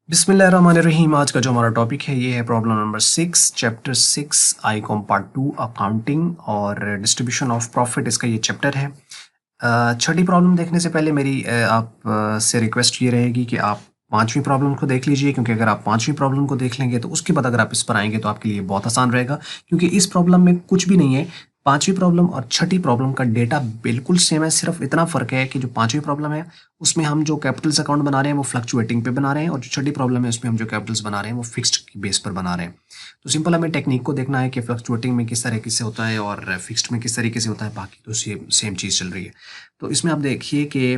बिस्मिल्लाहिर्रहमानिर्रहीम। आज का जो हमारा टॉपिक है ये है problem number 6, chapter 6 Icom part 2 accounting और डिस्ट्रीब्यूशन ऑफ प्रॉफिट, इसका ये चैप्टर है। छठी प्रॉब्लम देखने से पहले मेरी आप से रिक्वेस्ट ये रहेगी कि आप पांचवी प्रॉब्लम को देख लीजिए, क्योंकि अगर आप पांचवी प्रॉब्लम को देख लेंगे तो उसके बाद अगर आप इस पर आएंगे तो आपके लिए बहुत आसान रहेगा, क्योंकि इस प्रॉब्लम में कुछ भी नहीं है। पांचवी प्रॉब्लम और छठी प्रॉब्लम का डेटा बिल्कुल सेम है, सिर्फ इतना फ़र्क है कि जो पांचवी प्रॉब्लम है उसमें हम जो कैपिटल्स अकाउंट बना रहे हैं वो फ्लक्चुएटिंग पे बना रहे हैं, और जो छठी प्रॉब्लम है उसमें हम जो कैपिटल्स बना रहे हैं वो फिक्स्ड की बेस पर बना रहे हैं। तो सिंपल हमें टेक्निक को देखना है कि फ्लक्चुएटिंग में किस तरीके से होता है और फिक्स्ड में किस तरीके से होता है, बाकी तो सेम सेम चीज़ चल रही है। तो इसमें आप देखिए कि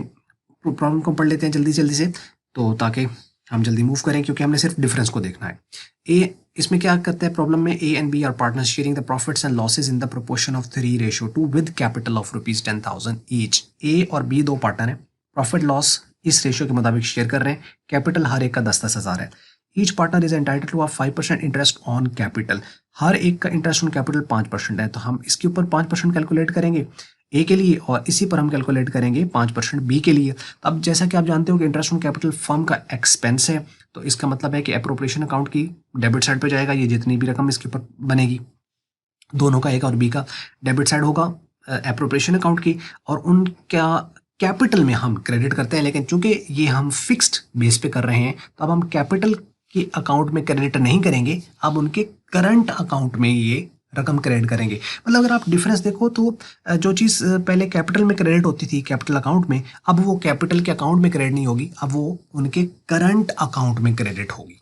प्रॉब्लम को पढ़ लेते हैं जल्दी जल्दी से, तो ताकि हम जल्दी मूव करें, क्योंकि हमने सिर्फ डिफरेंस को देखना है। ए इसमें क्या करते हैं प्रॉब्लम में, A and B are partners sharing the profits and losses in the proportion of 3:2 with capital of ₹10,000 each. A और बी दो पार्टनर हैं, प्रॉफिट लॉस इस रेशियो के मुताबिक शेयर कर रहे हैं, कैपिटल हर एक का 10,000 है। Each partner is entitled to 5% interest on capital, हर एक का इंटरेस्ट ऑन कैपिटल 5% है, तो हम इसके ऊपर 5% कैलकुलेट करेंगे ए के लिए, और इसी पर हम कैलकुलेट करेंगे 5% बी के लिए। तो अब जैसा कि आप जानते हो कि इंटरेस्ट ऑन कैपिटल फर्म का एक्सपेंस है, तो इसका मतलब है कि एप्रोप्रिएशन अकाउंट की डेबिट साइड पे जाएगा, ये जितनी भी रकम इसके ऊपर बनेगी दोनों का, ए का और बी का, डेबिट साइड होगा एप्रोप्रिएशन अकाउंट की, और उनका कैपिटल में हम क्रेडिट करते हैं। लेकिन चूंकि ये हम फिक्स्ड बेस पे कर रहे हैं तो अब हम कैपिटल के अकाउंट में क्रेडिट नहीं करेंगे, अब उनके करंट अकाउंट में ये रकम क्रेडिट करेंगे। मतलब अगर आप डिफरेंस देखो तो जो चीज़ पहले कैपिटल में क्रेडिट होती थी कैपिटल अकाउंट में, अब वो कैपिटल के अकाउंट में क्रेडिट नहीं होगी, अब वो उनके करंट अकाउंट में क्रेडिट होगी।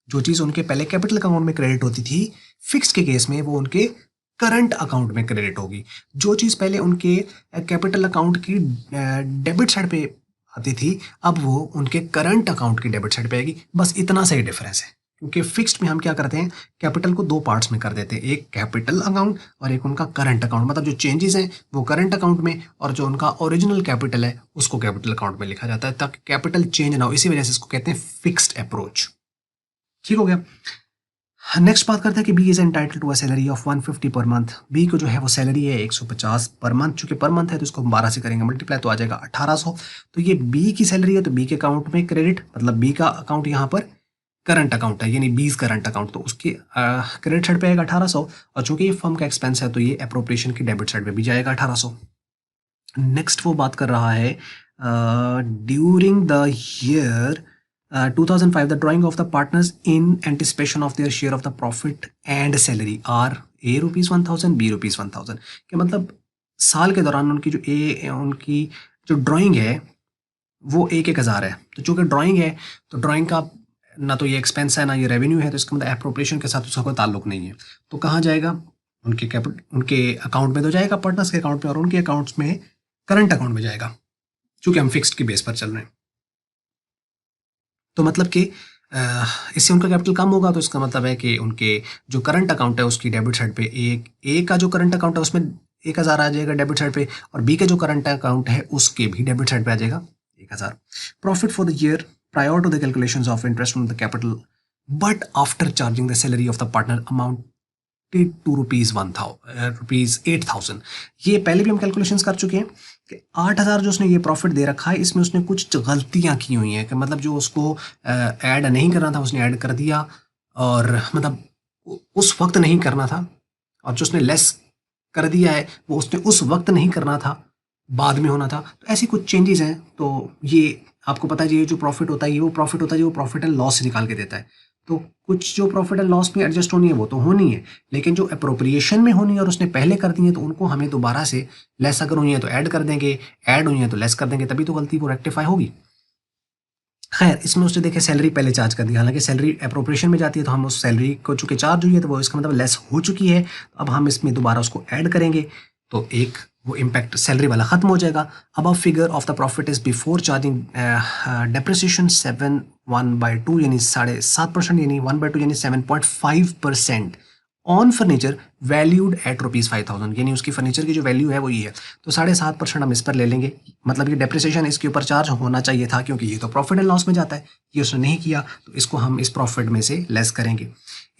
जो चीज़ उनके पहले कैपिटल अकाउंट में क्रेडिट होती थी फिक्स्ड के केस में, वो उनके करंट अकाउंट में क्रेडिट होगी। जो चीज़ पहले उनके कैपिटल अकाउंट की डेबिट साइड पे आती थी, अब वो उनके करंट अकाउंट की डेबिट साइड पे आएगी। बस इतना सा ही डिफरेंस है, क्योंकि फिक्स्ड में हम क्या करते हैं, कैपिटल को दो पार्ट्स में कर देते हैं, एक कैपिटल अकाउंट और एक उनका करंट अकाउंट। मतलब जो चेंजेस हैं वो करंट अकाउंट में, और जो उनका ओरिजिनल कैपिटल है उसको कैपिटल अकाउंट में लिखा जाता है, ताकि कैपिटल चेंज ना हो। इसी वजह से इसको कहते हैं फिक्स्ड अप्रोच। ठीक हो गया। नेक्स्ट बात करते हैं कि B is entitled to a salary of 150 per month. B को जो है वो सैलरी है 150 पर मंथ, चूंकि पर मंथ है तो इसको हम 12 से करेंगे मल्टीप्लाई, तो आ जाएगा 1800। तो ये बी की सैलरी है तो बी के अकाउंट में क्रेडिट, मतलब बी का अकाउंट यहाँ पर करंट अकाउंट है, यानी बीज करंट अकाउंट, तो उसके क्रेडिट साइड पे आएगा 1800, और चूंकि ये फर्म का एक्सपेंस है तो ये अप्रोप्रिएशन की डेबिट साइड पे भी जाएगा 1800। नेक्स्ट वो बात कर रहा है during the year 2005 the drawing of the partners in anticipation of their share of the profit and salary are A ₹1000 B ₹1000। क्या मतलब साल के दौरान उनकी जो ड्राइंग है वो 1,000 है। तो चूंकि ड्राइंग है तो ड्राइंग का ना तो ये एक्सपेंस है ना ये रेवेन्यू है, तो इसका मतलब एप्रोप्रिएशन के साथ उसका कोई ताल्लुक नहीं है। तो कहाँ जाएगा, उनके अकाउंट में तो जाएगा, पार्टनर्स के अकाउंट में, और उनके अकाउंट्स में करंट अकाउंट में जाएगा, चूंकि हम फिक्स्ड की बेस पर चल रहे हैं। तो मतलब कि इससे उनका कैपिटल कम होगा, तो इसका मतलब है कि उनके जो करंट अकाउंट है उसकी डेबिट साइड पे एक ए का जो करंट अकाउंट है उसमें 1,000 आ जाएगा डेबिट साइड पे, और बी का जो करंट अकाउंट है उसके भी डेबिट साइड पे आ जाएगा 1,000। Profit for the year prior to the calculations of interest on the capital but after charging the salary of the partner amount to ₹8,000। ये पहले भी हम कैलकुलेशंस कर चुके हैं कि 8,000 जो उसने ये प्रॉफिट दे रखा है, इसमें उसने कुछ गलतियां की हुई हैं, कि मतलब जो उसको ऐड नहीं करना था उसने ऐड कर दिया, और मतलब उस वक्त नहीं करना था, और जो उसने लेस कर दिया है वो उसने उस वक्त नहीं करना था, बाद में होना था। तो ऐसी कुछ चेंजेस हैं। तो ये आपको पता है ये जो प्रॉफिट होता है ये वो प्रॉफिट होता है जो प्रॉफिट एंड लॉस निकाल के देता है। तो कुछ जो प्रॉफिट एंड लॉस में एडजस्ट होनी है वो तो होनी है, लेकिन जो अप्रोप्रिएशन में होनी है और उसने पहले कर दी है तो उनको हमें दोबारा से, लेस अगर हुई है तो ऐड कर देंगे, ऐड हुई है तो लेस कर देंगे, तभी तो गलती वो रेक्टिफाई होगी। खैर इसमें उसने देखे सैलरी पहले चार्ज कर दी, हालांकि सैलरी अप्रोप्रिएशन में जाती है तो हम उस सैलरी को चूंकि चार्ज हुई है तो वो इसका मतलब लेस हो चुकी है, तो अब हम इसमें दोबारा उसको ऐड करेंगे, तो एक वो इम्पैक्ट सैलरी वाला खत्म हो जाएगा। अब figure of the profit is before charging depreciation 7/1/2 यानी 7.5%, यानी 1/2 यानी 7.5% ऑन फर्नीचर वैल्यूड एट ₹5,000, यानी उसकी फर्नीचर की जो वैल्यू है वो ये है। तो 7.5% हम इस पर ले लेंगे, मतलब ये डेप्रिसिएशन इसके ऊपर चार्ज होना चाहिए था, क्योंकि ये तो प्रॉफिट एंड लॉस में जाता है, ये उसने नहीं किया, तो इसको हम इस प्रॉफिट में से लेस करेंगे।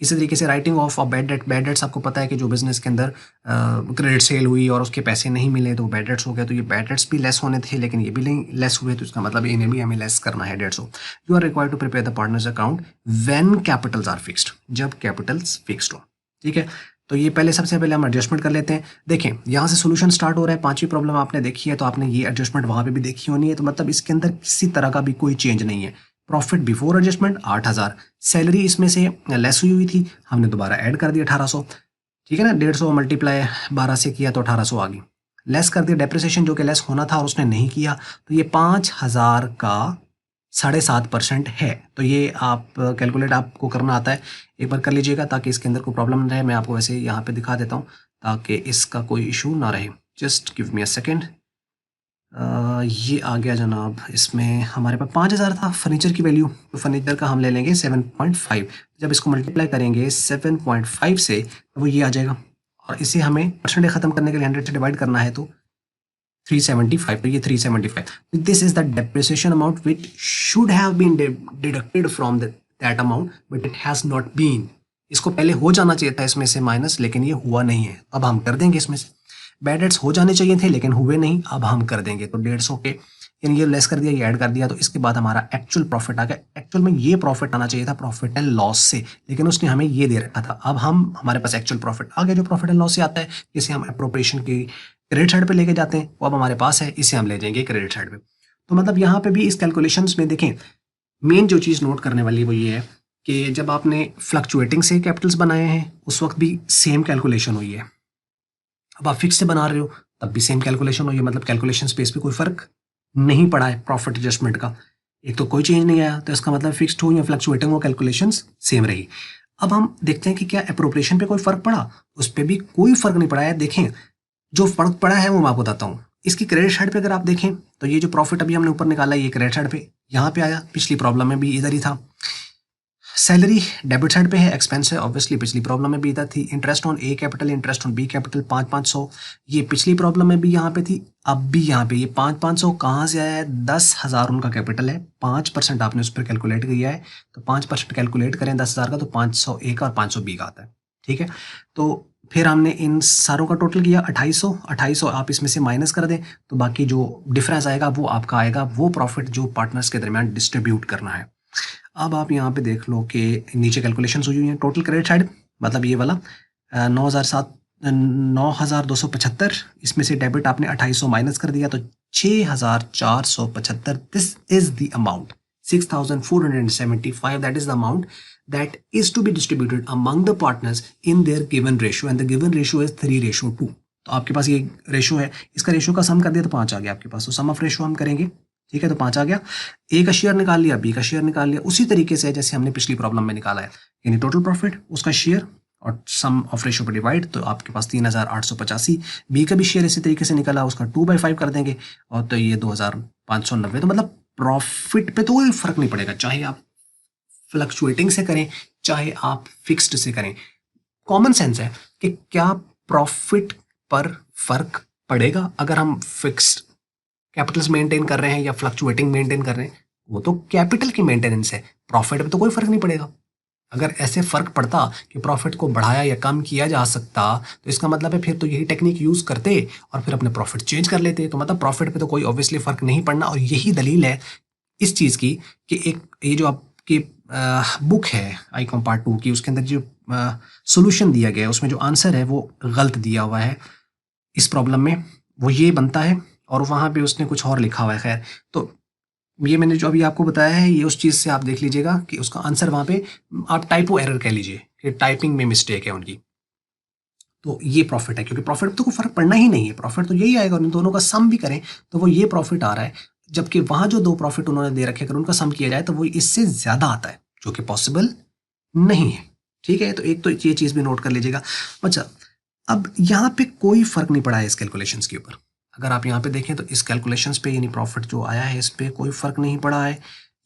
इसी तरीके से writing of bad debt, bad debts आपको पता है कि जो बिजनेस के अंदर क्रेडिट सेल हुई और उसके पैसे नहीं मिले तो बैड डेट्स हो गया, तो ये बैड डेट्स भी लेस होने थे, लेकिन ये भी नहीं लेस हुए, तो इसका मतलब इन्हें भी हमें लेस करना है 150। You are required to prepare the partners account when capitals are fixed, जब कैपिटल्स फिक्स्ड हो। ठीक है, तो ये पहले सबसे पहले हम एडजस्टमेंट कर लेते हैं। देखें, यहाँ से सोल्यूशन स्टार्ट हो रहा है, पांचवी प्रॉब्लम आपने देखी है, तो आपने ये एडजस्टमेंट वहाँ पे भी देखी होनी है, तो मतलब इसके अंदर किसी तरह का भी कोई चेंज नहीं है। प्रॉफिट बिफोर एडजस्टमेंट 8,000, सैलरी इसमें से लेस हुई थी, हमने दोबारा ऐड कर दिया 1,800। ठीक है ना, 150 मल्टीप्लाई 12 से किया तो 1,800 आ गई, लेस कर दिया डेप्रिसिएशन जो कि लेस होना था और उसने नहीं किया, तो ये 5,000 का 7.5% है। तो ये आप कैलकुलेट आपको करना आता है, एक बार कर लीजिएगा ताकि इसके अंदर कोई प्रॉब्लम ना रहे। मैं आपको वैसे यहाँ पे दिखा देता हूँ ताकि इसका कोई इशू ना रहे। Just give me a second. ये आ गया जनाब, इसमें हमारे पास 5,000 था फर्नीचर की वैल्यू, तो फर्नीचर का हम ले लेंगे 7.5। जब इसको मल्टीप्लाई करेंगे 7.5 से तो वो ये आ जाएगा, और इसे हमें परसेंटेज खत्म करने के लिए 100 से डिवाइड करना है, तो 375, तो ये 375। This is the depreciation amount which should have been deducted from that amount but it has not been. इसको पहले हो जाना चाहिए था इसमें से माइनस, लेकिन ये हुआ नहीं है, अब हम कर देंगे इसमें से। बैड डेट्स हो जाने चाहिए थे लेकिन हुए नहीं, अब हम कर देंगे, तो 150 के यानी ये लेस कर दिया, ये ऐड कर दिया, तो इसके बाद हमारा एक्चुअल प्रॉफिट आ गया। एक्चुअल में ये प्रॉफिट आना चाहिए था प्रॉफिट एंड लॉस से, लेकिन उसने हमें ये दे रखा था। अब हम हमारे पास एक्चुअल प्रॉफिट आ गया जो प्रॉफिट एंड लॉस से आता है, जिसे हम अप्रोप्रिएशन की क्रेडिट साइड पे लेके जाते हैं, वो अब हमारे पास है, इसे हम ले जाएंगे क्रेडिट साइड पे। तो मतलब यहाँ पे भी इस कैलकुलेशंस में देखें, मेन जो चीज़ नोट करने वाली वो ये है कि जब आपने फ्लक्चुएटिंग से कैपिटल्स बनाए हैं उस वक्त भी सेम कैलकुलेशन हुई है, अब आप फिक्स से बना रहे हो तब भी सेम कैलकुलेशन हुई है, मतलब कैलकुलेशन स्पेस पे कोई फर्क नहीं पड़ा है प्रॉफिट एडजस्टमेंट का। एक तो कोई चेंज नहीं आया, तो इसका मतलब फिक्स्ड हो या फ्लक्चुएटिंग हो, कैलकुलेशंस सेम रही। अब हम देखते हैं कि क्या अप्रोप्रिएशन पे कोई फर्क पड़ा, उस पर भी कोई फर्क नहीं पड़ा है। देखें, जो फर्क पड़ा है वो मैं आपको बताता हूँ। इसकी क्रेडिट साइड पे अगर आप देखें तो ये जो प्रॉफिट अभी हमने ऊपर निकाला है ये क्रेडिट साइड पे यहाँ पे आया, पिछली प्रॉब्लम में भी इधर ही था। सैलरी डेबिट साइड पे है, एक्सपेंस है ऑब्वियसली, पिछली प्रॉब्लम में भी इधर थी। Interest on A capital, interest on B capital 5,500, ये पिछली प्रॉब्लम में भी यहाँ पे थी, अब भी यहाँ पे। ये 5,500 कहाँ से आया है? 10,000 उनका कैपिटल है, 5% आपने उस पर कैलकुलेट किया है, तो 5% कैलकुलेट करें 10,000 का तो 500 ए का और 500 बी का आता है। ठीक है, तो फिर हमने इन सारों का टोटल किया 2800 आप इसमें से माइनस कर दें तो बाकी जो डिफरेंस आएगा वो आपका आएगा वो प्रॉफिट जो पार्टनर्स के दरमियान डिस्ट्रीब्यूट करना है। अब आप यहाँ पे देख लो कि नीचे कैलकुलेशन हुई हुई है। टोटल क्रेडिट साइड मतलब ये वाला 9,275, इसमें से डेबिट आपने 2,800 माइनस कर दिया तो 6,475। This is the amount 6,475, that is the amount that is to be distributed among the partners in their given ratio and the given ratio is 3:2। तो आपके पास ये रेशो है, इसका रेशो का सम कर दिया तो 5 आ गया आपके पास, तो सम ऑफ रेशो हम करेंगे। ठीक है, तो 5 आ गया। ए का शेयर निकाल लिया, बी का शेयर निकाल लिया, उसी तरीके से जैसे हमने पिछली प्रॉब्लम में निकाला है, यानी टोटल प्रॉफिट उसका शेयर और सम ऑफ रेशो पर डिवाइड, तो आपके पास 3,885। बी का भी शेयर इसी तरीके से निकाला, उसका 2/5 कर देंगे और तो ये 2,590। तो मतलब प्रॉफिट पे तो कोई फर्क नहीं पड़ेगा, चाहे आप फ्लक्चुएटिंग से करें चाहे आप फिक्स्ड से करें। कॉमन सेंस है कि क्या प्रॉफिट पर फर्क पड़ेगा अगर हम फिक्स्ड कैपिटल्स मेंटेन कर रहे हैं या फ्लक्चुएटिंग मेंटेन कर रहे हैं? वो तो कैपिटल की मेंटेनेंस है, प्रॉफिट पे तो कोई फर्क नहीं पड़ेगा। अगर ऐसे फर्क पड़ता कि प्रॉफिट को बढ़ाया या कम किया जा सकता तो इसका मतलब है फिर तो यही टेक्निक यूज करते और फिर अपने प्रॉफिट चेंज कर लेते। तो मतलब प्रॉफिट पे तो कोई ऑब्वियसली फर्क नहीं पड़ना, और यही दलील है इस चीज की कि एक ये जो आपकी बुक है आईकॉम पार्ट 2 की, उसके अंदर जो सोल्यूशन दिया गया है उसमें जो आंसर है वो गलत दिया हुआ है इस प्रॉब्लम में, वो ये बनता है और वहाँ पे उसने कुछ और लिखा हुआ है। खैर, तो ये मैंने जो अभी आपको बताया है ये उस चीज़ से आप देख लीजिएगा कि उसका आंसर वहाँ पे आप टाइपो एरर कह लीजिए कि टाइपिंग में मिस्टेक है उनकी। तो ये प्रॉफिट है, क्योंकि प्रॉफिट तो कोई फर्क पड़ना ही नहीं है, प्रॉफिट तो यही आएगा, उन दोनों का सम भी करें तो वो ये प्रॉफिट आ रहा है, जबकि वहां जो 2 प्रॉफिट उन्होंने दे रखे अगर उनका सम किया जाए तो वो इससे ज्यादा आता है, जो कि पॉसिबल नहीं है। ठीक है, तो एक तो ये चीज भी नोट कर लीजिएगा। अच्छा, अब यहाँ पे कोई फर्क नहीं पड़ा है इस कैलकुलेशंस के ऊपर। अगर आप यहाँ पे देखें तो इस कैलकुलेशंस पे यानी प्रॉफिट जो आया है इस पे कोई फर्क नहीं पड़ा है।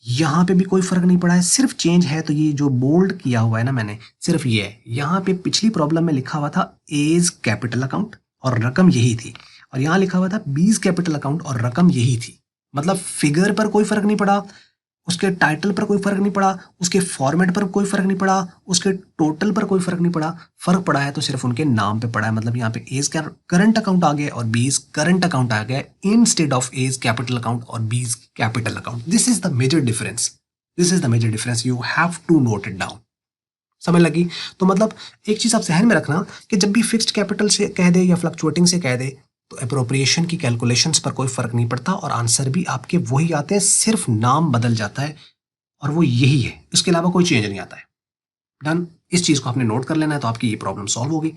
यहाँ पे भी कोई फर्क नहीं पड़ा है, सिर्फ चेंज है तो ये जो बोल्ड किया हुआ है ना मैंने, सिर्फ ये है। यहाँ पे पिछली प्रॉब्लम में लिखा हुआ था एज कैपिटल अकाउंट और रकम यही थी, और यहाँ लिखा हुआ था बीज कैपिटल अकाउंट और रकम यही थी। मतलब फिगर पर कोई फर्क नहीं पड़ा, उसके टाइटल पर कोई फर्क नहीं पड़ा, उसके फॉर्मेट पर कोई फर्क नहीं पड़ा, उसके टोटल पर कोई फर्क नहीं पड़ा। फर्क पड़ा है तो सिर्फ उनके नाम पे पड़ा है। मतलब यहाँ पे एज करंट अकाउंट आ गया और बीज करंट अकाउंट आ गया instead of as capital account और B's capital account. This is the major difference, this is the major difference, you have to note it down. समझ लगी? तो मतलब एक चीज आप जहन में रखना कि जब भी फिक्स्ड कैपिटल से कह दे या फ्लक्चुएटिंग से कह दे तो अप्रोप्रिएशन की कैलकुलेशंस पर कोई फर्क नहीं पड़ता और आंसर भी आपके वही आते हैं, सिर्फ नाम बदल जाता है और वो यही है, इसके अलावा कोई चेंज नहीं आता है। डन? इस चीज को आपने नोट कर लेना है तो आपकी ये प्रॉब्लम सॉल्व होगी।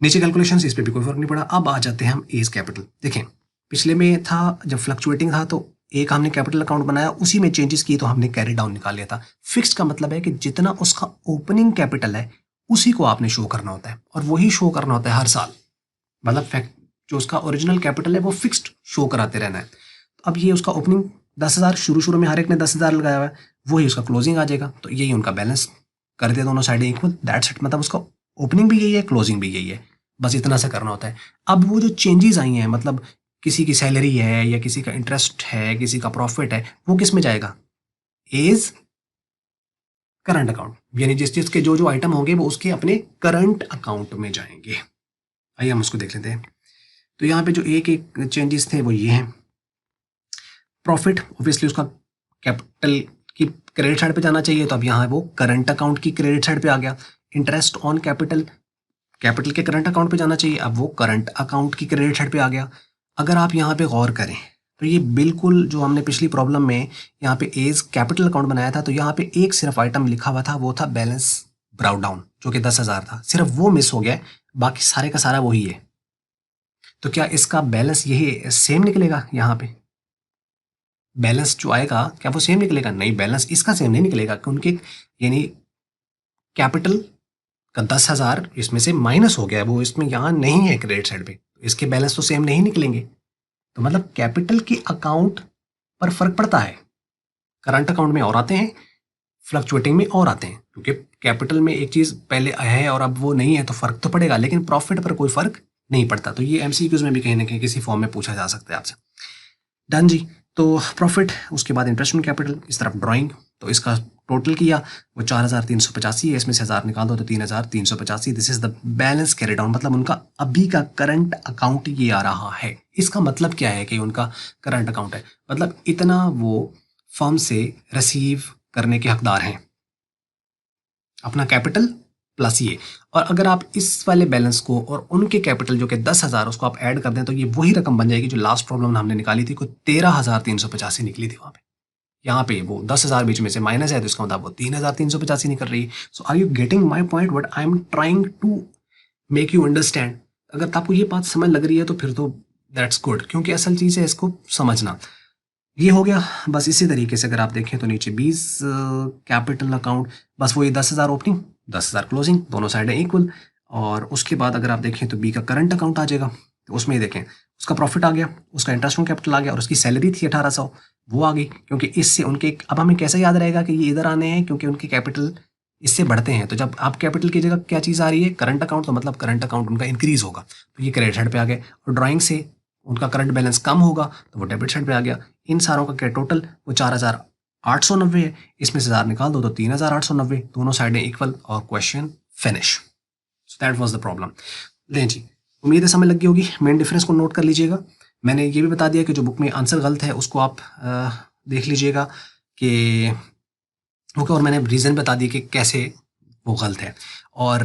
नीचे कैलकुलेशंस, इस पे भी कोई फर्क नहीं पड़ा। अब आ जाते हैं हम एज कैपिटल। देखें, पिछले में था जब फ्लक्चुएटिंग था तो एक हमने कैपिटल अकाउंट बनाया, उसी में चेंजेस किए तो हमने कैरी डाउन निकाल लिया था। फिक्स्ड का मतलब है कि जितना उसका ओपनिंग कैपिटल है उसी को आपने शो करना होता है और वही शो करना होता है हर साल। मतलब जो उसका ओरिजिनल कैपिटल है वो फिक्स्ड शो कराते रहना है। तो अब ये उसका ओपनिंग 10,000, शुरू में हर एक ने 10,000 लगाया हुआ है, वही उसका क्लोजिंग आ जाएगा। तो यही उनका बैलेंस कर दिया दोनों साइडें इक्वल, दैट्स इट। मतलब उसका ओपनिंग भी यही है, क्लोजिंग भी यही है, बस इतना सा करना होता है। अब वो जो चेंजेस आई हैं, मतलब किसी की सैलरी है या किसी का इंटरेस्ट है, किसी का प्रॉफिट है, वो किस में जाएगा? एज करंट अकाउंट, यानी जिस चीज के जो जो आइटम होंगे वो उसके अपने करंट अकाउंट में जाएंगे। आइए हम उसको देख लेते हैं। तो यहाँ पे जो एक एक चेंजेस थे वो ये हैं। प्रॉफिट ऑब्वियसली उसका कैपिटल की क्रेडिट साइड पे जाना चाहिए, तो अब यहाँ वो करंट अकाउंट की क्रेडिट साइड पे आ गया। इंटरेस्ट ऑन कैपिटल कैपिटल के करंट अकाउंट पे जाना चाहिए, अब वो करंट अकाउंट की क्रेडिट साइड पे आ गया। अगर आप यहाँ पे गौर करें तो ये बिल्कुल जो हमने पिछली प्रॉब्लम में यहाँ पे एज कैपिटल अकाउंट बनाया था, तो यहाँ पे एक सिर्फ आइटम लिखा हुआ था, वो था बैलेंस ब्राउट डाउन, जो कि 10,000 था, सिर्फ वो मिस हो गया, बाकी सारे का सारा वही है। तो क्या इसका बैलेंस यही सेम निकलेगा? यहाँ पे बैलेंस जो आएगा क्या वो सेम निकलेगा? नहीं, बैलेंस इसका सेम नहीं निकलेगा, क्योंकि यानी कैपिटल का 10,000 इसमें से माइनस हो गया है, वो इसमें यहाँ नहीं है क्रेडिट साइड पे, इसके बैलेंस तो सेम नहीं निकलेंगे। तो मतलब कैपिटल के अकाउंट पर फर्क पड़ता है, करंट अकाउंट में और आते हैं, फ्लक्चुएटिंग में और आते हैं, क्योंकि कैपिटल में एक चीज पहले है और अब वो नहीं है तो फर्क तो पड़ेगा, लेकिन प्रॉफिट पर कोई फर्क नहीं पड़ता। तो ये एमसीक्यूज में भी कहीं ना कहीं किसी फॉर्म में पूछा जा सकता है आपसे। डन जी। तो प्रॉफिट, उसके बाद इंटरेस्ट ऑन कैपिटल, इस तरफ ड्राइंग, तो इसका टोटल किया वो 4,385 है, इसमें से 1000 निकाल दो तो 3,385। This is the balance carry down, मतलब उनका अभी का करंट अकाउंट ये आ रहा है। इसका मतलब क्या है कि उनका करंट अकाउंट है, मतलब इतना वो फर्म से रिसीव करने के हकदार हैं, अपना कैपिटल प्लस ये। और अगर आप इस वाले बैलेंस को और उनके कैपिटल जो कि 10,000 उसको आप ऐड कर दें तो ये वही रकम बन जाएगी जो लास्ट प्रॉब्लम हमने निकाली थी, को 13,385 निकली थी वहां पे। यहाँ पे वो 10,000 बीच में से माइनस है तो इसका मतलब वो 3,385 निकल रही है। So are you getting my point? What I am trying to make you understand. अगर आपको ये बात समझ लग रही है तो फिर तो दैट्स गुड, क्योंकि असल चीज़ है इसको समझना। ये हो गया। बस इसी तरीके से अगर आप देखें तो नीचे 20 कैपिटल अकाउंट, बस वही 10,000 ओपनिंग 10,000 क्लोजिंग, दोनों साइडें इक्वल। और उसके बाद अगर आप देखें तो बी का करंट अकाउंट आ जाएगा, तो उसमें देखें उसका प्रॉफिट आ गया, उसका इंटरेस्ट ऑन कैपिटल आ गया और उसकी सैलरी थी 1,800, वो आ गई। क्योंकि इससे उनके, अब हमें कैसे याद रहेगा कि ये इधर आने हैं, क्योंकि उनके कैपिटल इससे बढ़ते हैं। तो जब आप कैपिटल की जगह क्या चीज़ आ रही है? करंट अकाउंट, तो मतलब करंट अकाउंट उनका इंक्रीज होगा, तो ये क्रेडिट साइड पे आ गए। और ड्राइंग से उनका करंट बैलेंस कम होगा तो वो डेबिट साइड पे आ गया। इन सारों का क्या टोटल? वो 4,890 है, इसमें से 1000 निकाल दो तो 3,890, दोनों साइडें इक्वल और question finish. So that was the problem. लें जी, उम्मीद है समझ लग गई होगी। मेन डिफरेंस को नोट कर लीजिएगा। मैंने ये भी बता दिया कि जो बुक में आंसर गलत है उसको आप देख लीजिएगा कि ओके, और मैंने रीज़न बता दिया कि कैसे वो गलत है। और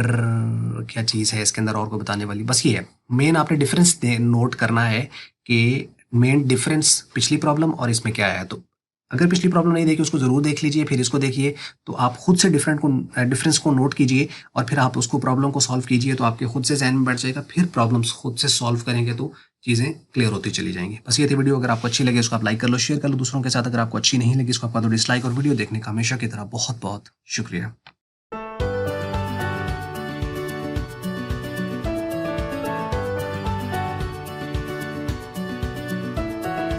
क्या चीज़ है इसके अंदर और को बताने वाली? बस ये है, मेन आपने डिफरेंस नोट करना है कि मेन डिफरेंस पिछली प्रॉब्लम और इसमें क्या है। तो अगर पिछली प्रॉब्लम नहीं देखी उसको ज़रूर देख लीजिए, फिर इसको देखिए, तो आप खुद से डिफरेंस को नोट कीजिए और फिर आप उसको प्रॉब्लम को सॉल्व कीजिए, तो आपके खुद से जहन में बैठ जाएगा। फिर प्रॉब्लम्स खुद से सॉल्व करेंगे तो चीज़ें क्लियर होती चली जाएंगी। बस ये थी वीडियो। अगर आपको अच्छी लगे उसको आप लाइक कर लो, शेयर कर लो दूसरों के साथ। अगर आपको अच्छी नहीं लगी उसको आपका तो डिसलाइक, और वीडियो देखने का हमेशा की तरह बहुत बहुत शुक्रिया।